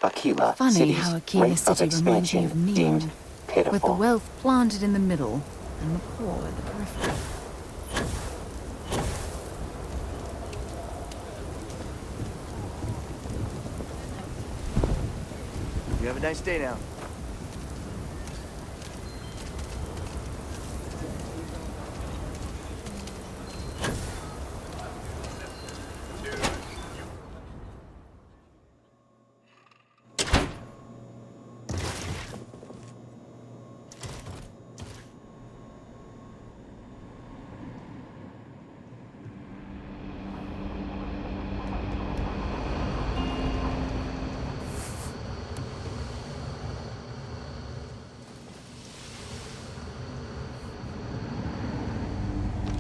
Aquila Funny city's how Aquila rate of City reminds me expansion of Neon, deemed with the pitiful. wealth planted in the middle and the poor at the periphery. You have a nice day now.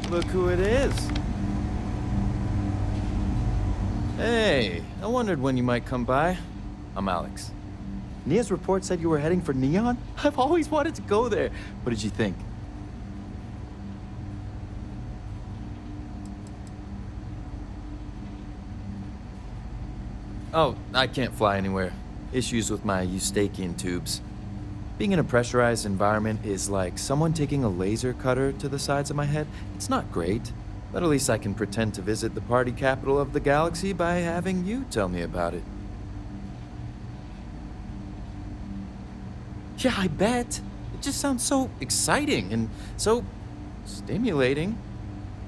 Look who it is. Hey, I wondered when you might come by. I'm Alex. Nia's report said you were heading for Neon? I've always wanted to go there. What did you think? Oh, I can't fly anywhere. Issues with my Eustachian tubes. Being in a pressurized environment is like someone taking a laser cutter to the sides of my head. It's not great, but at least I can pretend to visit the party capital of the galaxy by having you tell me about it. Yeah, I bet. It just sounds so exciting and so stimulating.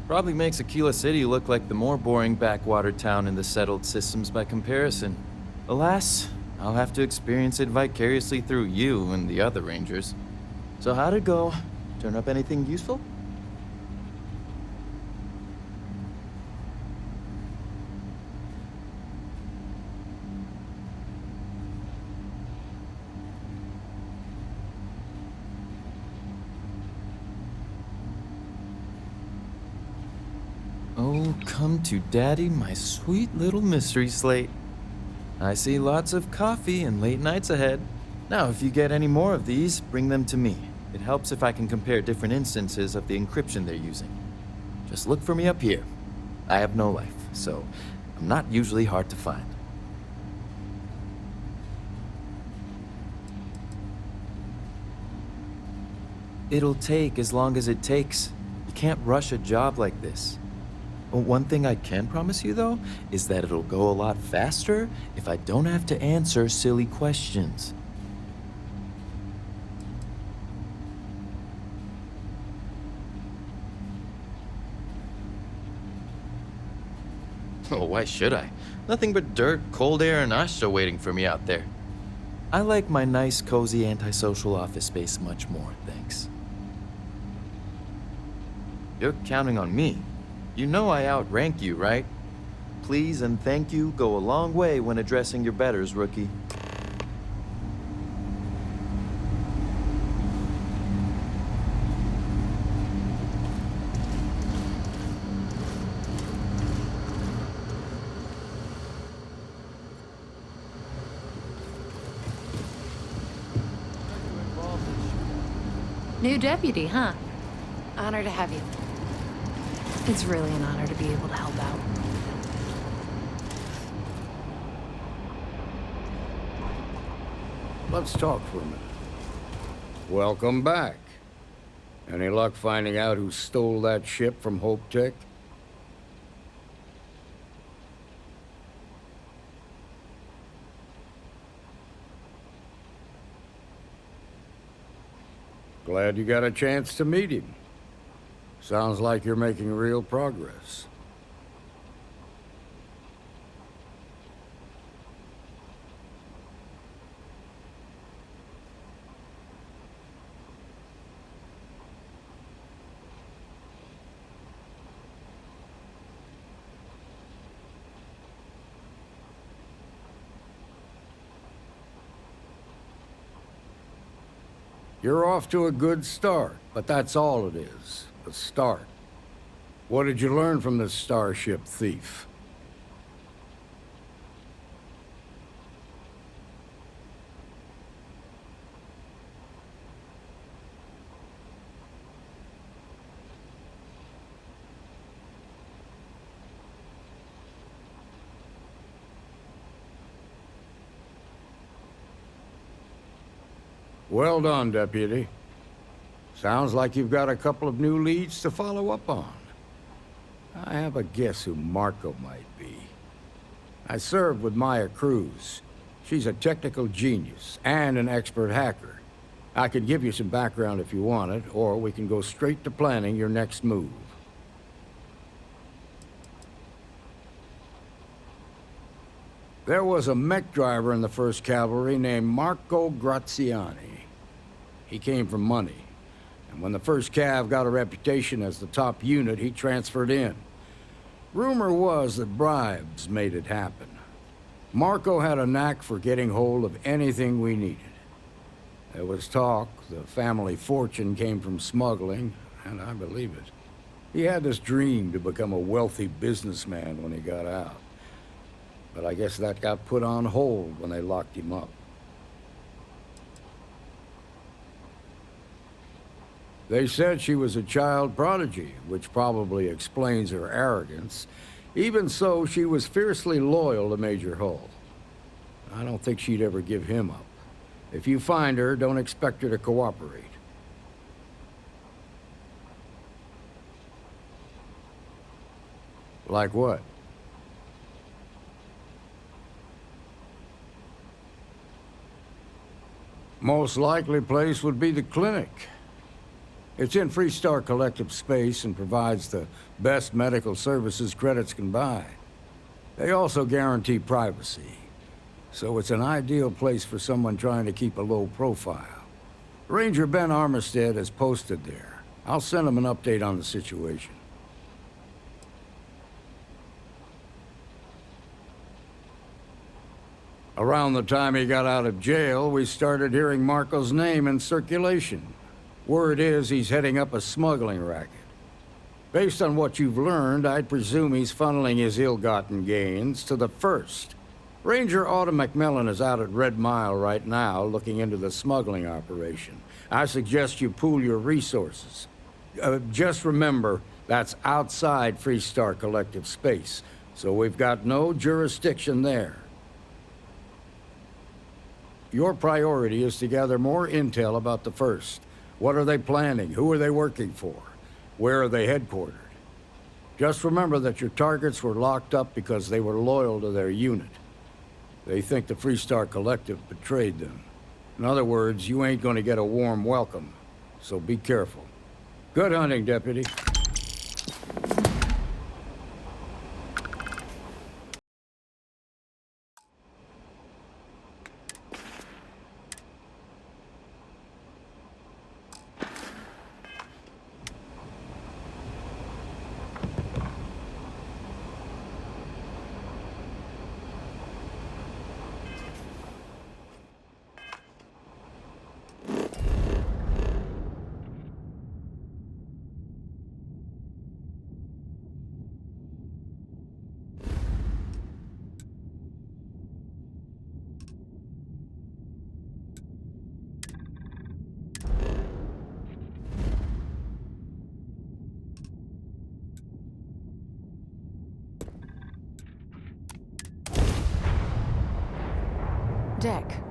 Probably makes Aquila City look like the more boring backwater town in the settled systems by comparison. Alas, I'll have to experience it vicariously through you and the other rangers. So how'd it go? Turn up anything useful? Oh, come to daddy, my sweet little mystery slate. I see lots of coffee and late nights ahead. Now, if you get any more of these, bring them to me. It helps if I can compare different instances of the encryption they're using. Just look for me up here. I have no life, so I'm not usually hard to find. It'll take as long as it takes. You can't rush a job like this. One thing I can promise you, though, is that it'll go a lot faster if I don't have to answer silly questions. Oh, why should I? Nothing but dirt, cold air, and Asha waiting for me out there. I like my nice, cozy, antisocial office space much more, thanks. You're counting on me. You know I outrank you, right? Please and thank you go a long way when addressing your betters, rookie. New deputy, huh? Honor to have you. It's really an honor to be able to help out. Let's talk for a minute. Welcome back. Any luck finding out who stole that ship from Hope Tech? Glad you got a chance to meet him. Sounds like you're making real progress. You're off to a good start, but that's all it is, a start. What did you learn from this starship thief? Well done, Deputy. Sounds like you've got a couple of new leads to follow up on. I have a guess who Marco might be. I served with Maya Cruz. She's a technical genius and an expert hacker. I could give you some background if you want it, or we can go straight to planning your next move. There was a mech driver in the 1st Cavalry named Marco Graziani. He came from money, and when the 1st Cav got a reputation as the top unit, he transferred in. Rumor was that bribes made it happen. Marco had a knack for getting hold of anything we needed. There was talk the family fortune came from smuggling, and I believe it. He had this dream to become a wealthy businessman when he got out. But I guess that got put on hold when they locked him up. They said she was a child prodigy, which probably explains her arrogance. Even so, she was fiercely loyal to Major Hull. I don't think she'd ever give him up. If you find her, don't expect her to cooperate. Like what? Most likely place would be the clinic. It's in Freestar Collective space and provides the best medical services credits can buy. They also guarantee privacy, so it's an ideal place for someone trying to keep a low profile. Ranger Ben Armistead is posted there. I'll send him an update on the situation. Around the time he got out of jail, we started hearing Marco's name in circulation. Word is he's heading up a smuggling racket. Based on what you've learned, I'd presume he's funneling his ill-gotten gains to the 1st. Ranger Autumn McMillan is out at Red Mile right now, looking into the smuggling operation. I suggest you pool your resources. Just remember, that's outside Freestar Collective space, so we've got no jurisdiction there. Your priority is to gather more intel about the 1st. What are they planning? Who are they working for? Where are they headquartered? Just remember that your targets were locked up because they were loyal to their unit. They think the Freestar Collective betrayed them. In other words, you ain't gonna get a warm welcome, so be careful. Good hunting, Deputy. Deck.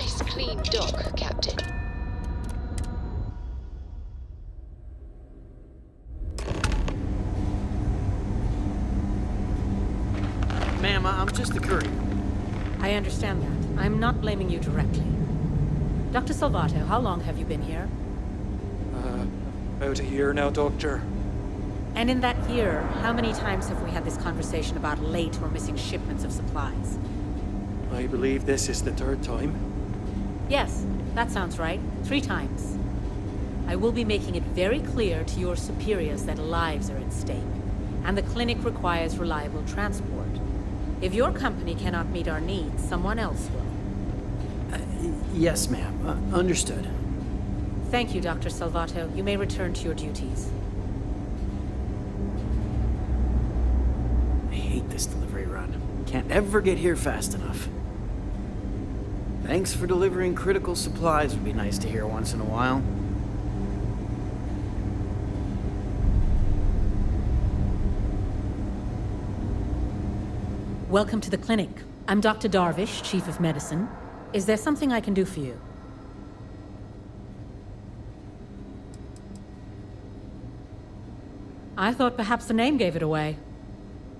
nice clean dock, Captain. Ma'am, I'm just a courier. I understand that. I'm not blaming you directly. Dr. Salvato, how long have you been here? About a year now, Doctor. And in that year, how many times have we had this conversation about late or missing shipments of supplies? I believe this is the third time. Yes, that sounds right. 3 times. I will be making it very clear to your superiors that lives are at stake, and the clinic requires reliable transport. If your company cannot meet our needs, someone else will. Yes, ma'am. Understood. Thank you, Dr. Salvato. You may return to your duties. I hate this delivery run. Can't ever get here fast enough. Thanks for delivering critical supplies would be nice to hear once in a while. Welcome to the clinic. I'm Dr. Darvish, Chief of Medicine. Is there something I can do for you? I thought perhaps the name gave it away.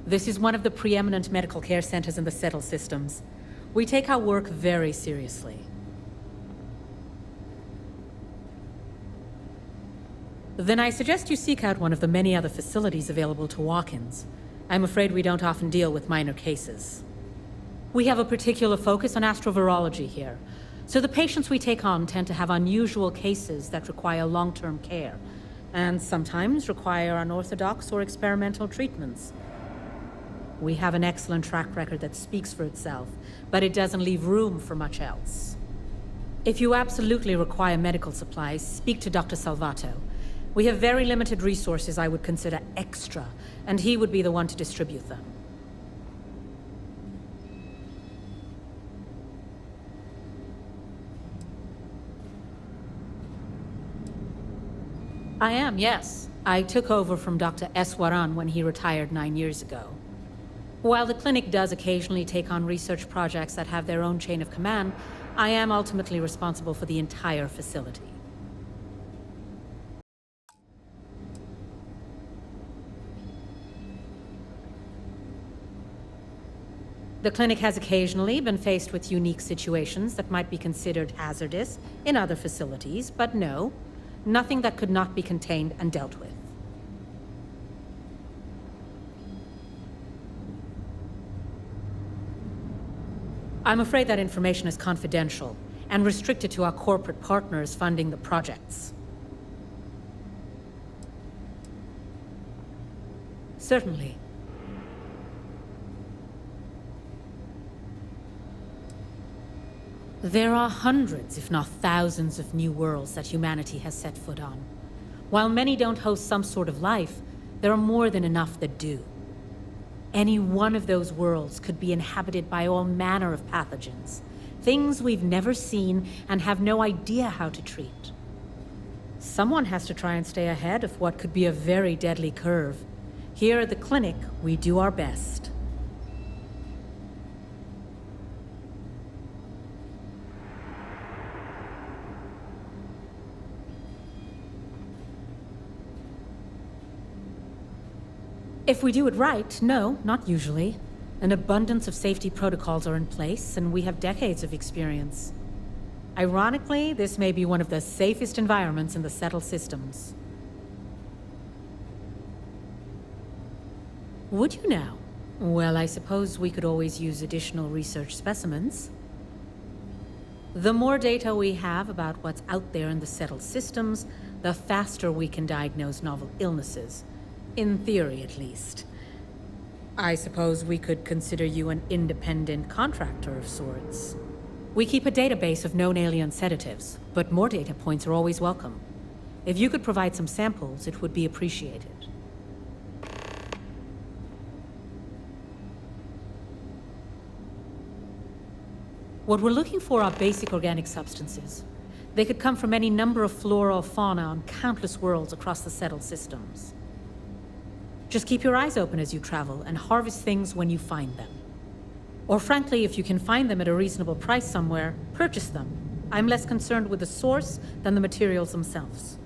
This is one of the preeminent medical care centers in the Settle systems. We take our work very seriously. Then I suggest you seek out one of the many other facilities available to walk-ins. I'm afraid we don't often deal with minor cases. We have a particular focus on astrovirology here, so the patients we take on tend to have unusual cases that require long-term care, and sometimes require unorthodox or experimental treatments. We have an excellent track record that speaks for itself, but it doesn't leave room for much else. If you absolutely require medical supplies, speak to Dr. Salvato. We have very limited resources I would consider extra, and he would be the one to distribute them. I am, yes. I took over from Dr. Eswaran when he retired 9 years ago. While the clinic does occasionally take on research projects that have their own chain of command, I am ultimately responsible for the entire facility. The clinic has occasionally been faced with unique situations that might be considered hazardous in other facilities, but no, nothing that could not be contained and dealt with. I'm afraid that information is confidential and restricted to our corporate partners funding the projects. Certainly. There are hundreds, if not thousands, of new worlds that humanity has set foot on. While many don't host some sort of life, there are more than enough that do. Any one of those worlds could be inhabited by all manner of pathogens, things we've never seen and have no idea how to treat. Someone has to try and stay ahead of what could be a very deadly curve. Here at the clinic, we do our best. If we do it right, no, not usually. An abundance of safety protocols are in place, and we have decades of experience. Ironically, this may be one of the safest environments in the Settle systems. Would you now? Well, I suppose we could always use additional research specimens. The more data we have about what's out there in the Settle systems, the faster we can diagnose novel illnesses. In theory, at least. I suppose we could consider you an independent contractor of sorts. We keep a database of known alien sedatives, but more data points are always welcome. If you could provide some samples, it would be appreciated. What we're looking for are basic organic substances. They could come from any number of flora or fauna on countless worlds across the Settled systems. Just keep your eyes open as you travel and harvest things when you find them. Or frankly, if you can find them at a reasonable price somewhere, purchase them. I'm less concerned with the source than the materials themselves.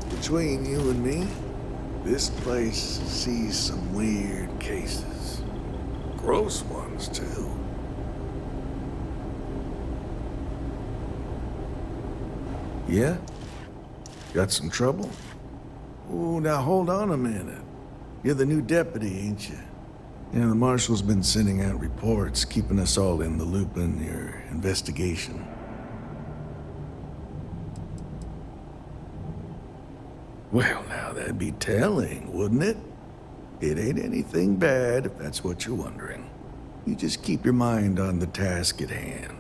Between you and me, this place sees some weird cases. Gross ones, too. Yeah? Got some trouble? Oh, now hold on a minute. You're the new deputy, ain't you? Yeah, the marshal's been sending out reports, keeping us all in the loop in your investigation. Well, now that'd be telling, wouldn't it? It ain't anything bad, if that's what you're wondering. You just keep your mind on the task at hand.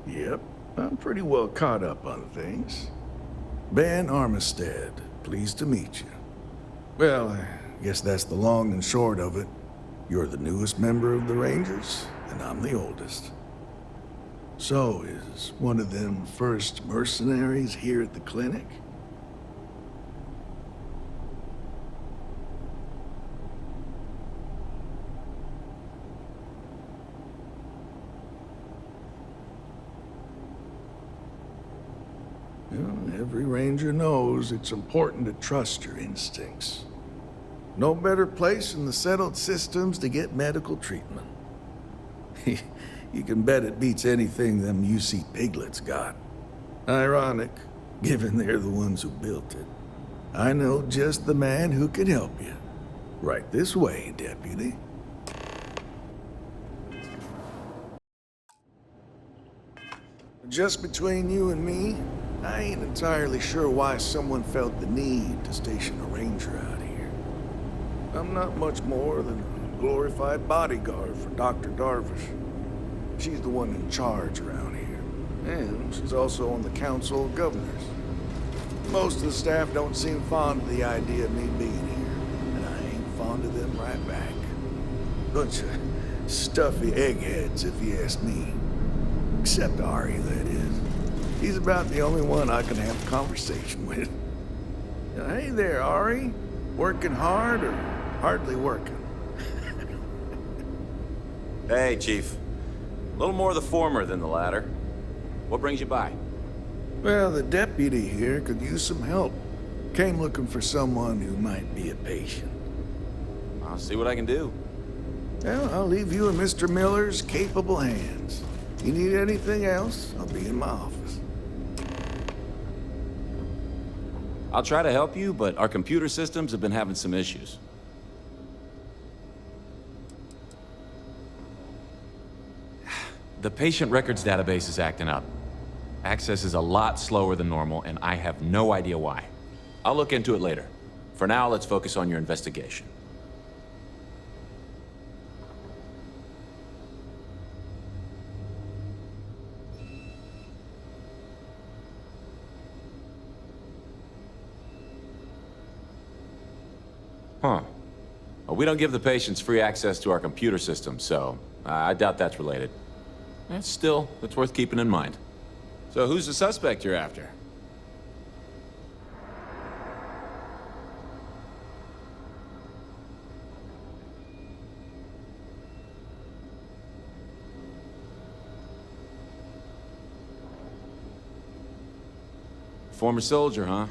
Yep, I'm pretty well caught up on things. Ben Armistead, pleased to meet you. Well, I guess that's the long and short of it. You're the newest member of the Rangers, and I'm the oldest. So, is one of them first mercenaries here at the clinic? Well, every ranger knows it's important to trust your instincts. No better place in the settled systems to get medical treatment. You can bet it beats anything them UC piglets got. Ironic, given they're the ones who built it. I know just the man who can help you. Right this way, deputy. Just between you and me, I ain't entirely sure why someone felt the need to station a ranger out here. I'm not much more than a glorified bodyguard for Dr. Darvish. She's the one in charge around here, and she's also on the Council of Governors. Most of the staff don't seem fond of the idea of me being here, and I ain't fond of them right back. Bunch of stuffy eggheads, if you ask me. Except Ari, that is. He's about the only one I can have a conversation with. Hey there, Ari. Working hard or hardly working? Hey, Chief. A little more the former than the latter. What brings you by? Well, the deputy here could use some help. Came looking for someone who might be a patient. I'll see what I can do. Well, I'll leave you in Mr. Miller's capable hands. You need anything else, I'll be in my office. I'll try to help you, but our computer systems have been having some issues. The patient records database is acting up. Access is a lot slower than normal, and I have no idea why. I'll look into it later. For now, let's focus on your investigation. Huh. Well, we don't give the patients free access to our computer system, so I doubt that's related. Still, it's worth keeping in mind. So who's the suspect you're after? Former soldier, huh?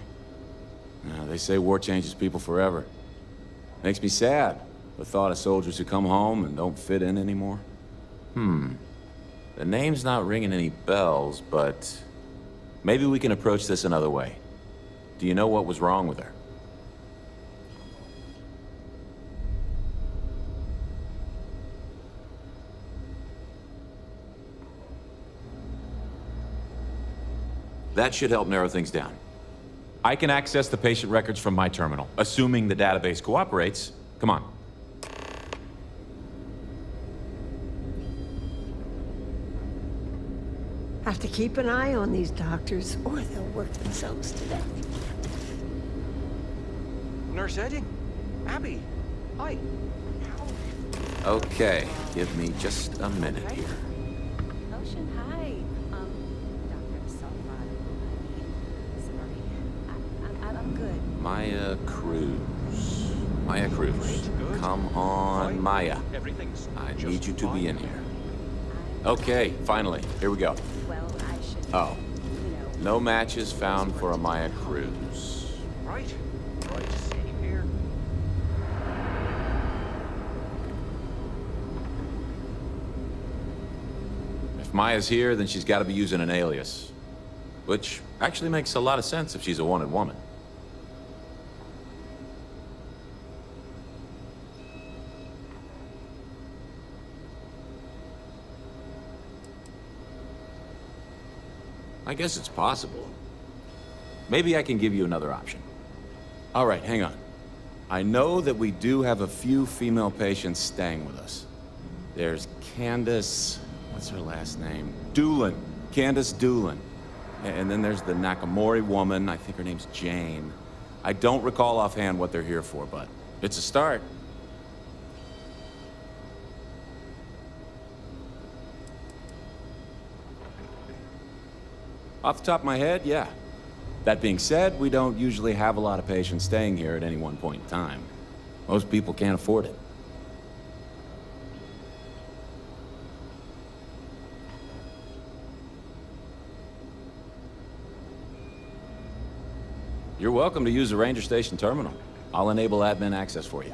They say war changes people forever. Makes me sad, the thought of soldiers who come home and don't fit in anymore. The name's not ringing any bells, but maybe we can approach this another way. Do you know what was wrong with her? That should help narrow things down. I can access the patient records from my terminal, assuming the database cooperates. Come on. Have to keep an eye on these doctors, or they'll work themselves to death. Nurse Eddie? Abby? Hi. Okay, give me just a minute here. Ocean, hi. Dr. Sulfide. Sorry. I'm good. Maya Cruz. Maya Cruz. Come on, Maya. I need you to be in here. Okay, finally. Here we go. Well, I should. Oh. No matches found for a Maya Cruz. Right. Same here. If Maya's here, then she's got to be using an alias. Which actually makes a lot of sense if she's a wanted woman. I guess it's possible. Maybe I can give you another option. All right, hang on. I know that we do have a few female patients staying with us. There's Candace... what's her last name? Doolin. Candace Doolin. And then there's the Nakamori woman. I think her name's Jane. I don't recall offhand what they're here for, but it's a start. Off the top of my head, yeah. That being said, we don't usually have a lot of patients staying here at any one point in time. Most people can't afford it. You're welcome to use the Ranger Station terminal. I'll enable admin access for you.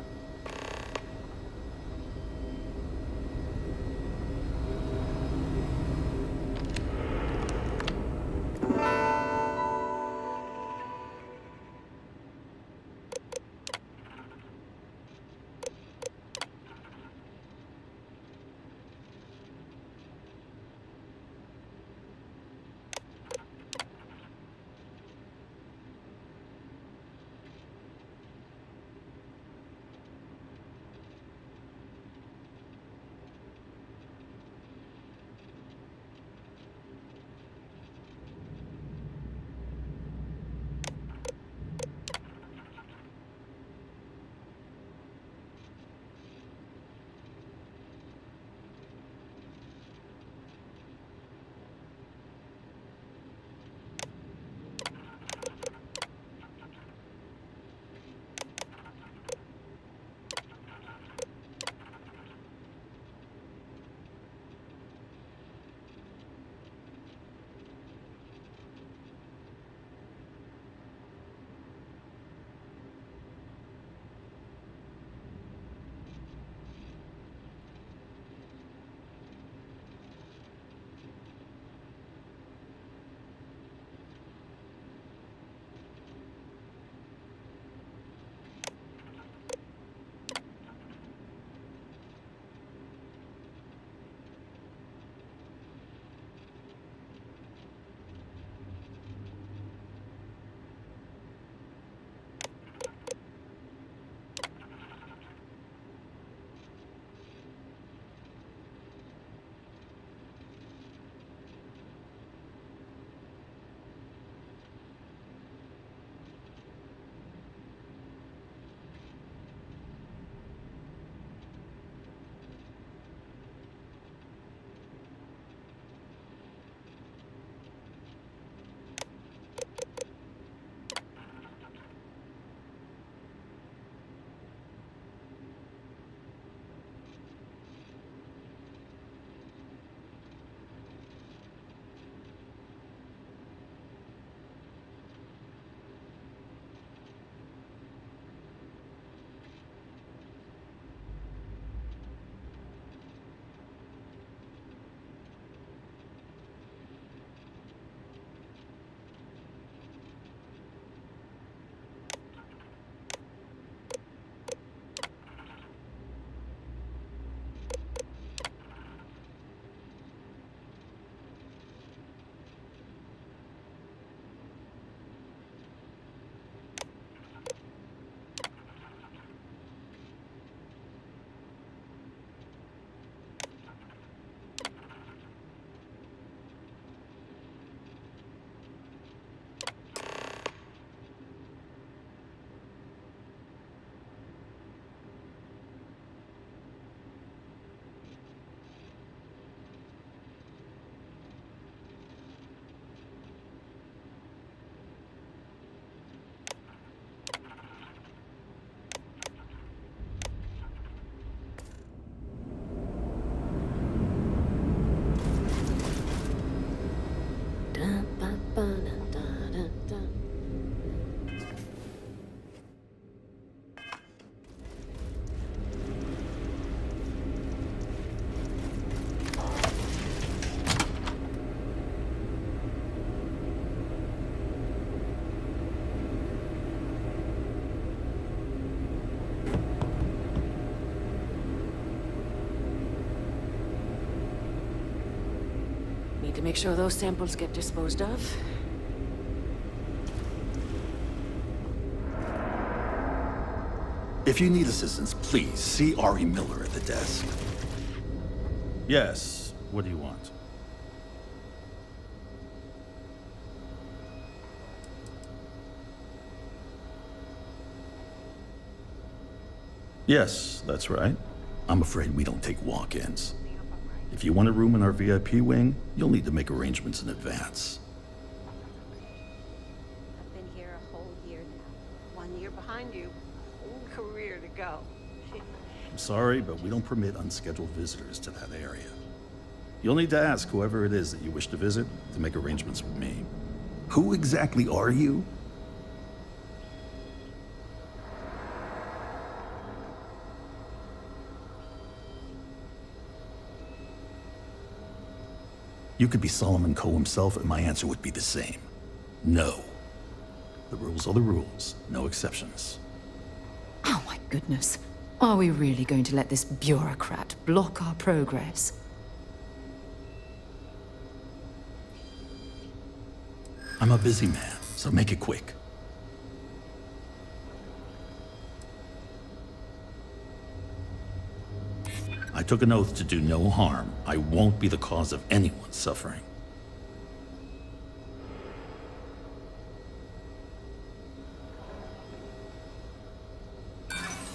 Ba-da-da-da-da. Need to make sure those samples get disposed of. If you need assistance, please see Ari Miller at the desk. Yes. What do you want? Yes, that's right. I'm afraid we don't take walk-ins. If you want a room in our VIP wing, you'll need to make arrangements in advance. I've been here a whole year now. 1 year behind you. Whole career to go. I'm sorry, but we don't permit unscheduled visitors to that area. You'll need to ask whoever it is that you wish to visit to make arrangements with me. Who exactly are you? You could be Solomon Coe himself, and my answer would be the same. No. The rules are the rules, no exceptions. Oh my goodness. Are we really going to let this bureaucrat block our progress? I'm a busy man, so make it quick. I took an oath to do no harm. I won't be the cause of anyone's suffering.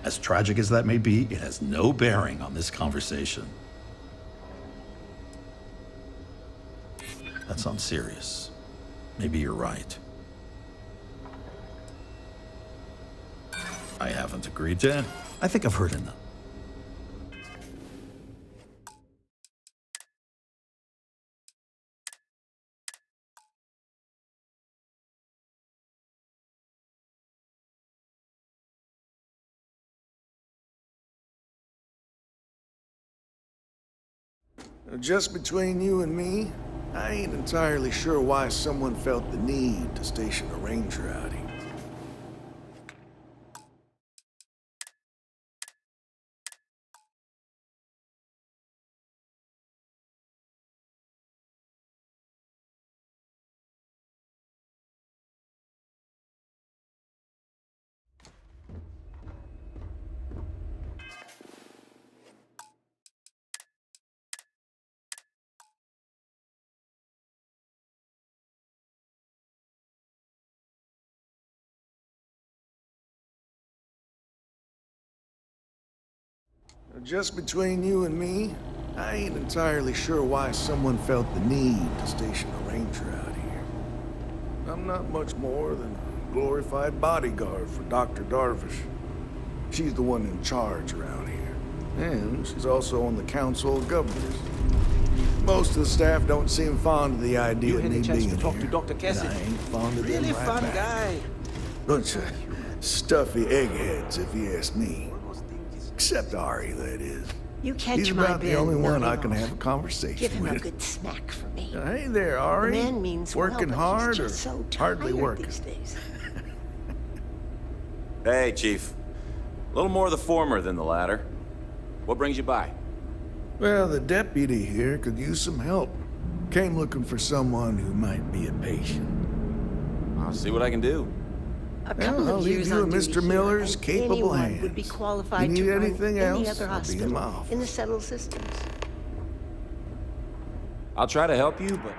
As tragic as that may be, it has no bearing on this conversation. That sounds serious. Maybe you're right. I haven't agreed to. I think I've heard enough. Just between you and me, I ain't entirely sure why someone felt the need to station a ranger out here. Just between you and me, I ain't entirely sure why someone felt the need to station a ranger out here. I'm not much more than a glorified bodyguard for Dr. Darvish. She's the one in charge around here. And she's also on the Council of Governors. Most of the staff don't seem fond of the idea of me being here. You had a chance to talk to Dr. Kessin. I ain't fond of them Really right fun back. guy. Bunch of stuffy eggheads, if you ask me. Except Ari, that is. You catch He's my about the bend, only one nothing I can else. have a conversation Give him with. a good smack for me. Hey there, Ari. The man means working well, but hard he's or just so hardly tired working? these days. Hey, Chief. A little more the former than the latter. What brings you by? Well, the deputy here could use some help. Came looking for someone who might be a patient. I'll see what I can do. A couple I'll of leave years you in on duty Mr. here, Miller's and capable anyone hands. would be qualified You to need run anything any else, other I'll be in my hospital office. in the settled systems. I'll try to help you, but...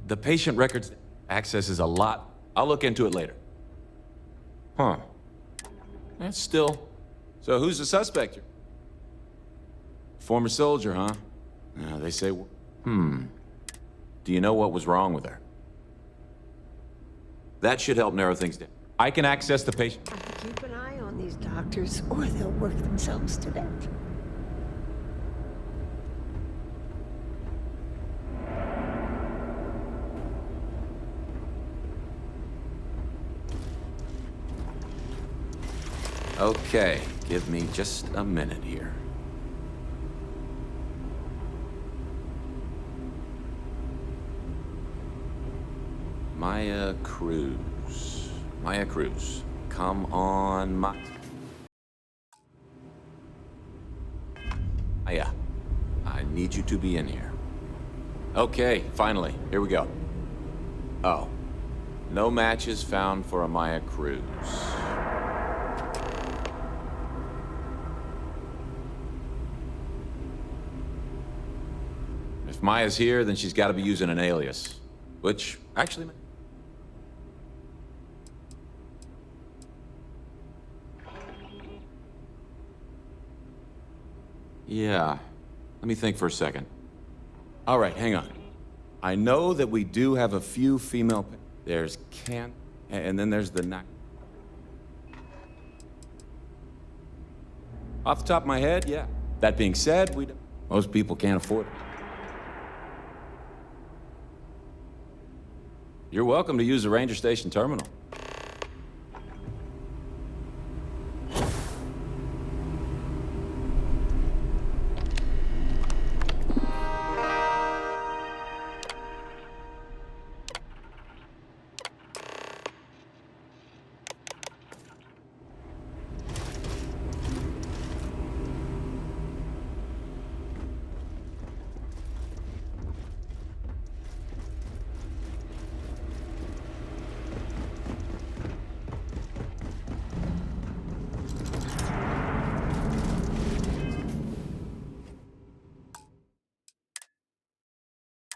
The patient records access is a lot. I'll look into it later. Huh. That's still... So who's the suspect? Former soldier, huh? Yeah, they say... Do you know what was wrong with her? That should help narrow things down. I can access the patient... I have to keep an eye on these doctors, or they'll work themselves to death. Okay, give me just a minute here. Maya Cruz. Maya Cruz. Come on, Maya. I need you to be in here. Okay, finally. Here we go. Oh. No matches found for a Maya Cruz. If Maya's here, then she's got to be using an alias. Which, actually... Yeah. Let me think for a second. All right, hang on. I know that we do have a few female... There's Can... And then there's the... Off the top of my head, yeah. That being said, most people can't afford it. You're welcome to use the Ranger Station terminal.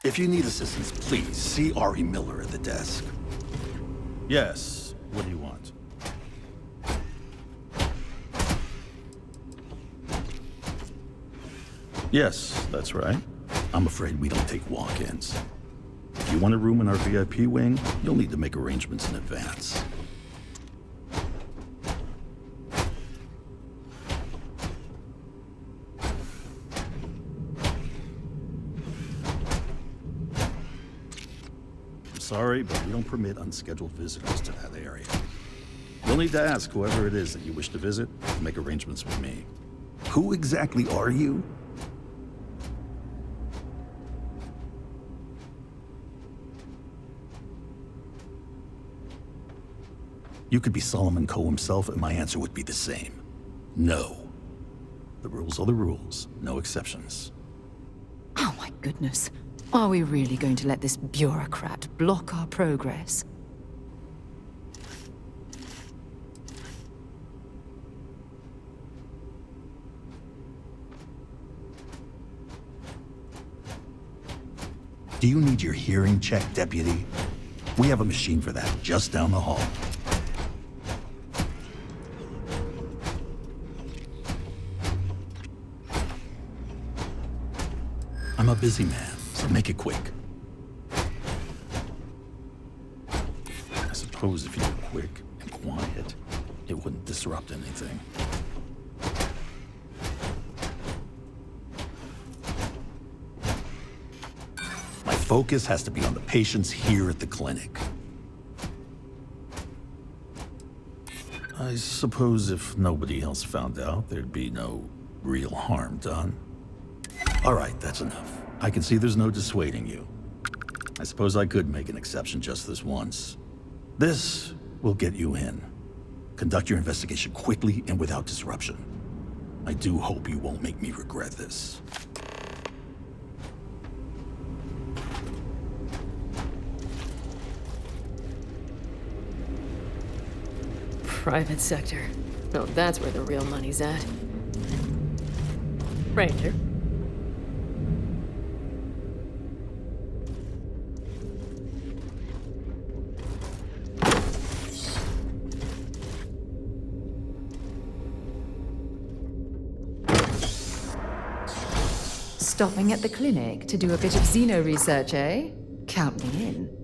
If you need assistance, please see Ari Miller at the desk. Yes. What do you want? Yes, that's right. I'm afraid we don't take walk-ins. If you want a room in our VIP wing, you'll need to make arrangements in advance. Sorry, but we don't permit unscheduled visitors to that area. You'll need to ask whoever it is that you wish to visit to make arrangements with me. Who exactly are you? You could be Solomon Coe himself, and my answer would be the same. No. The rules are the rules, no exceptions. Oh my goodness. Are we really going to let this bureaucrat block our progress? Do you need your hearing checked, Deputy? We have a machine for that just down the hall. I'm a busy man, so make it quick. I suppose if you were quick and quiet, it wouldn't disrupt anything. My focus has to be on the patients here at the clinic. I suppose if nobody else found out, there'd be no real harm done. All right, that's enough. I can see there's no dissuading you. I suppose I could make an exception just this once. This will get you in. Conduct your investigation quickly and without disruption. I do hope you won't make me regret this. Private sector. Oh, that's where the real money's at. Ranger. Stopping at the clinic to do a bit of xeno research, eh? Count me in.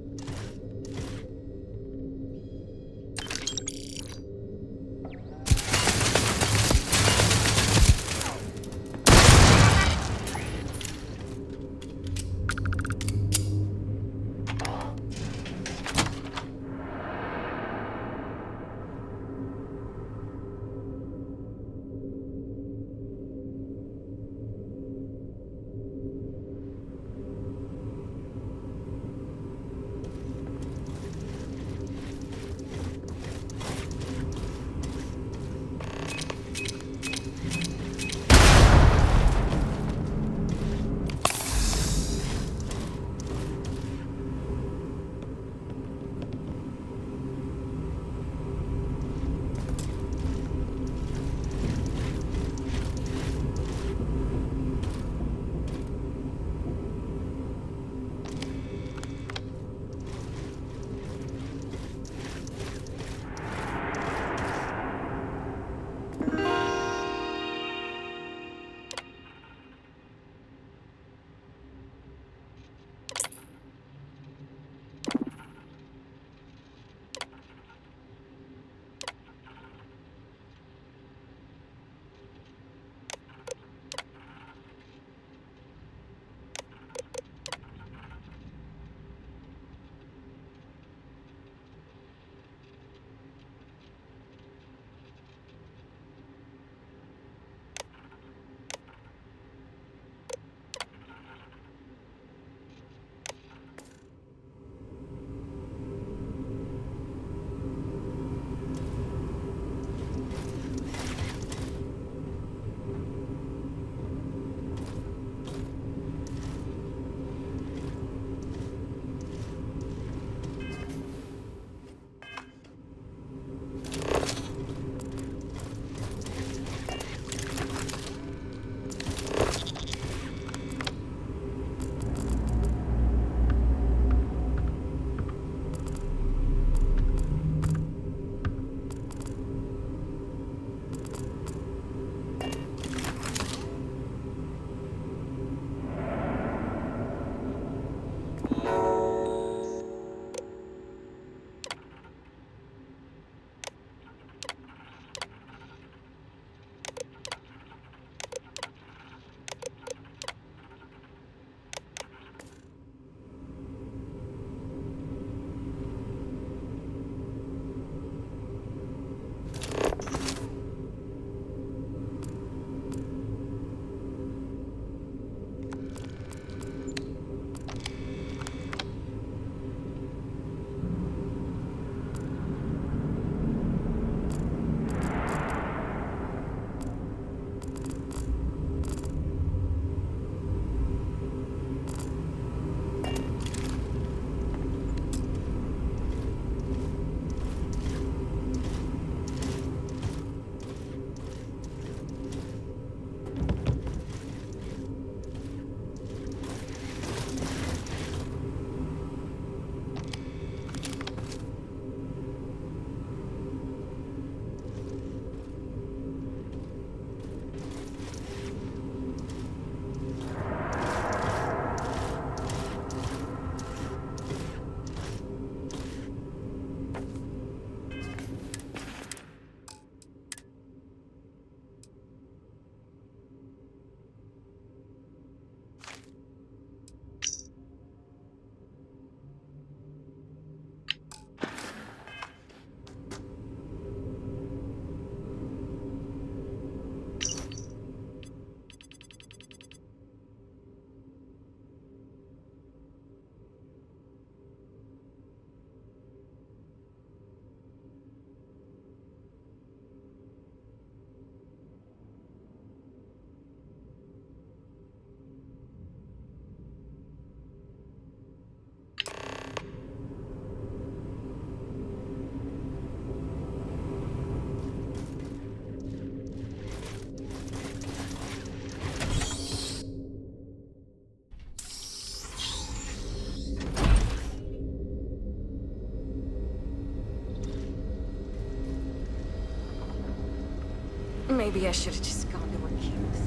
Maybe I should have just gone to accuse.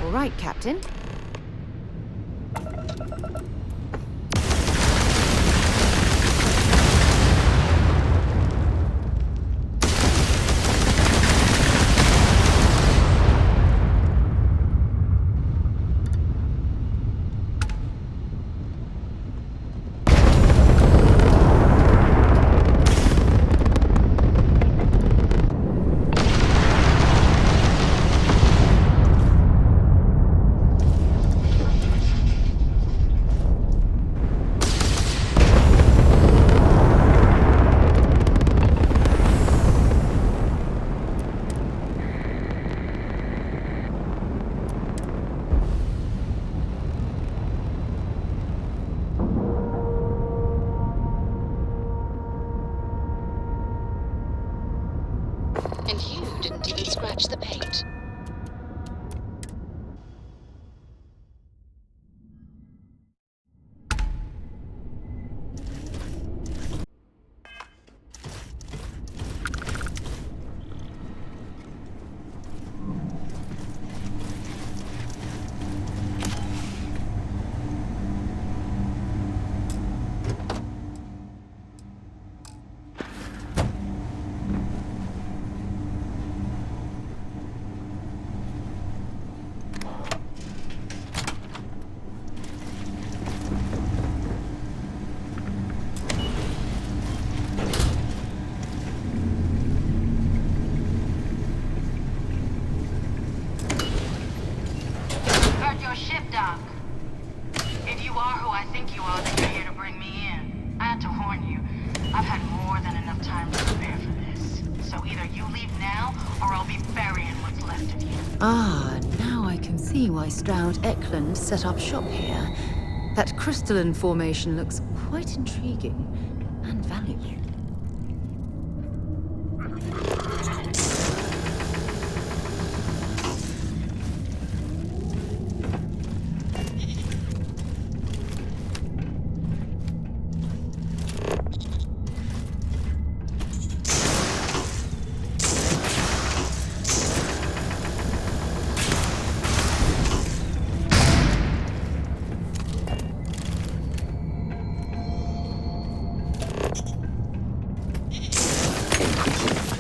All right, Captain. And you didn't even scratch the paint. Your ship, Doc. If you are who I think you are, then you're here to bring me in. I had to warn you. I've had more than enough time to prepare for this. So either you leave now, or I'll be burying what's left of you. Ah, now I can see why Stroud Eklund set up shop here. That crystalline formation looks quite intriguing and valuable.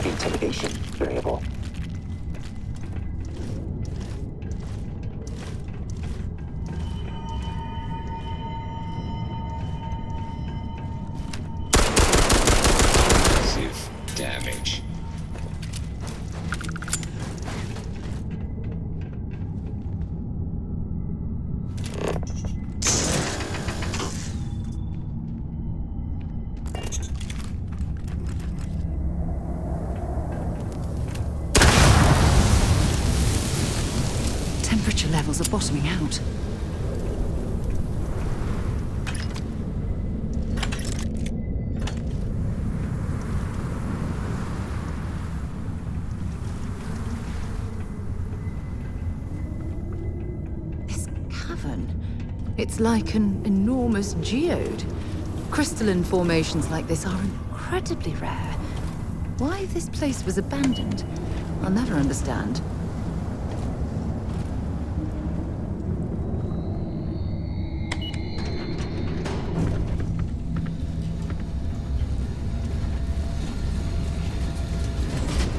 Interrogation variable. Massive damage. Temperature levels are bottoming out. This cavern, it's like an enormous geode. Crystalline formations like this are incredibly rare. Why this place was abandoned, I'll never understand.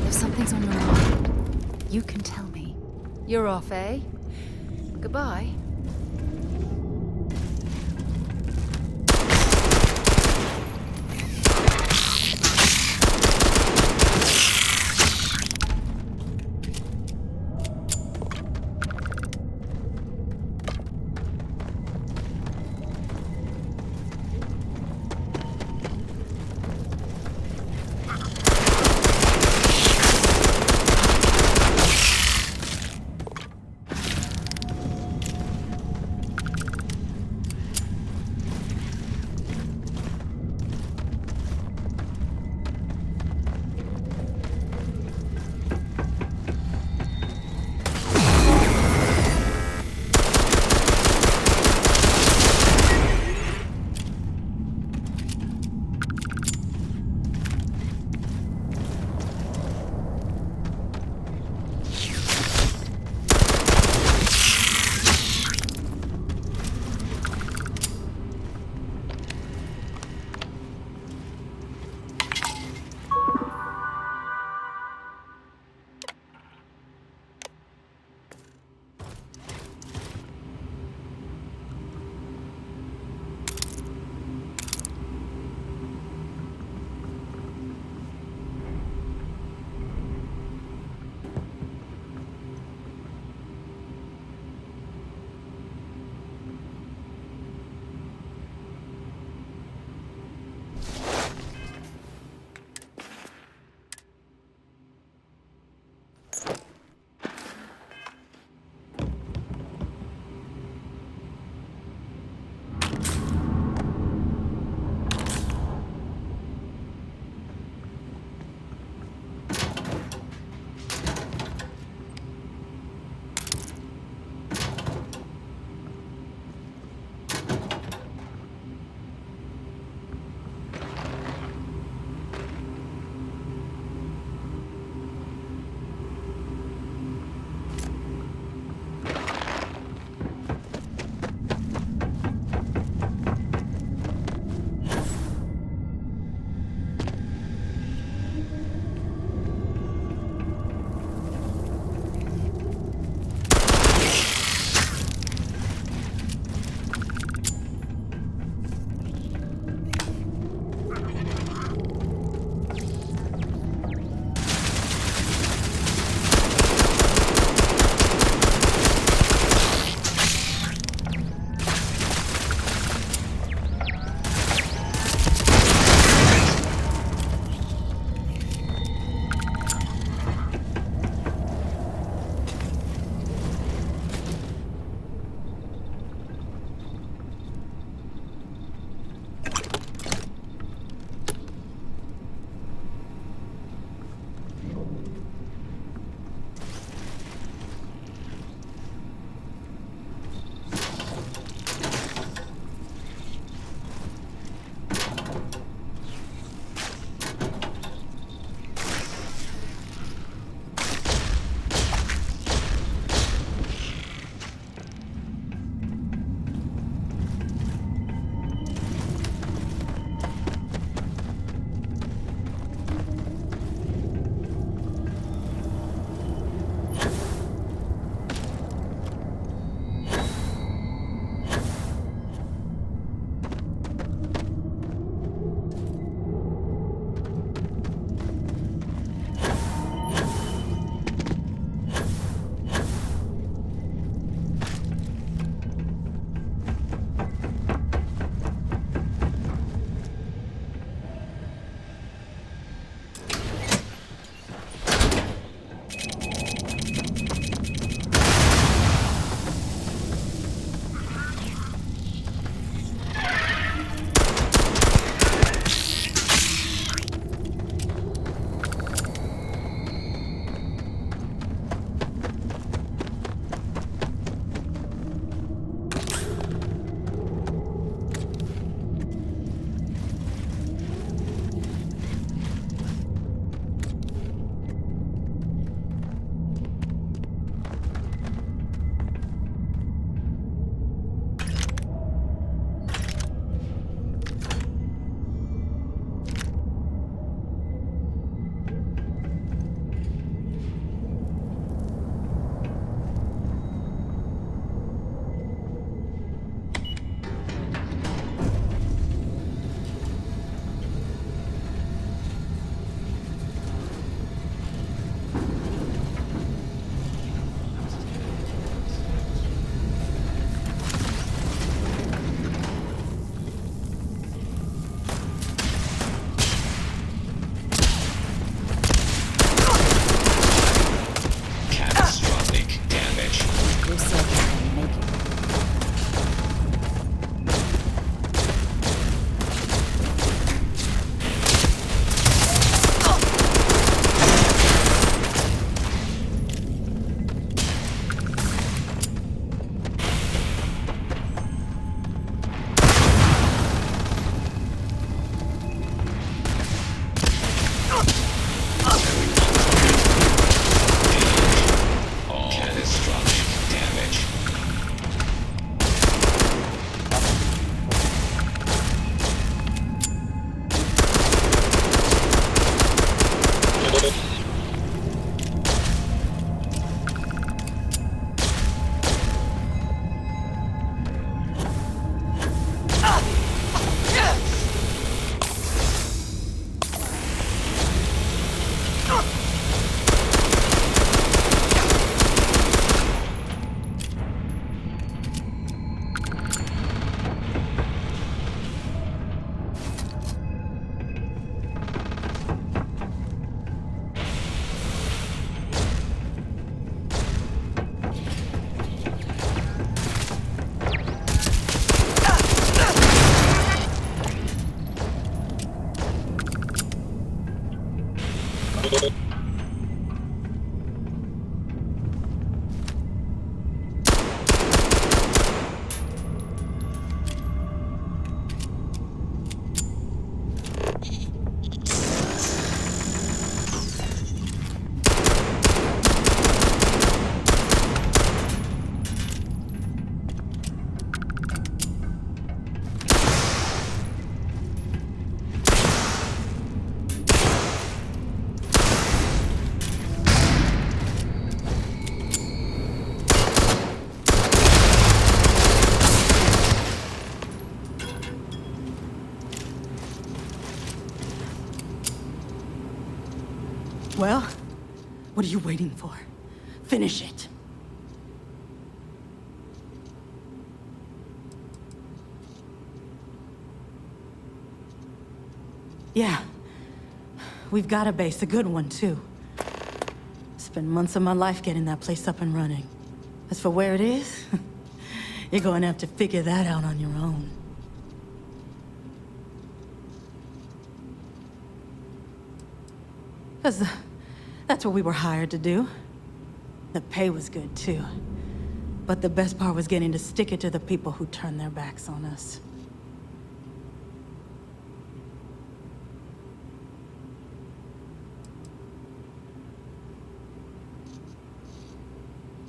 If something's on your mind, you can tell me. You're off, eh? Goodbye. Well, what are you waiting for? Finish it. Yeah. We've got a base, a good one, too. Spent months of my life getting that place up and running. As for where it is, you're going to have to figure that out on your own. Because that's what we were hired to do. The pay was good, too. But the best part was getting to stick it to the people who turned their backs on us.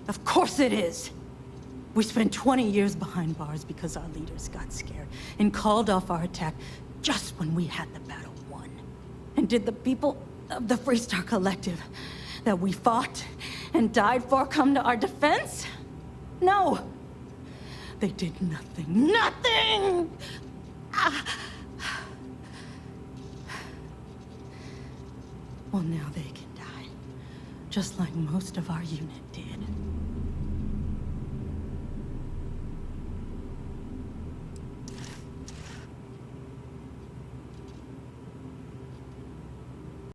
Of course it is! We spent 20 years behind bars because our leaders got scared and called off our attack just when we had the battle won. And did the people of the Freestar Collective that we fought and died for come to our defense? No! They did nothing. Nothing! Well, now they can die. Just like most of our unit did.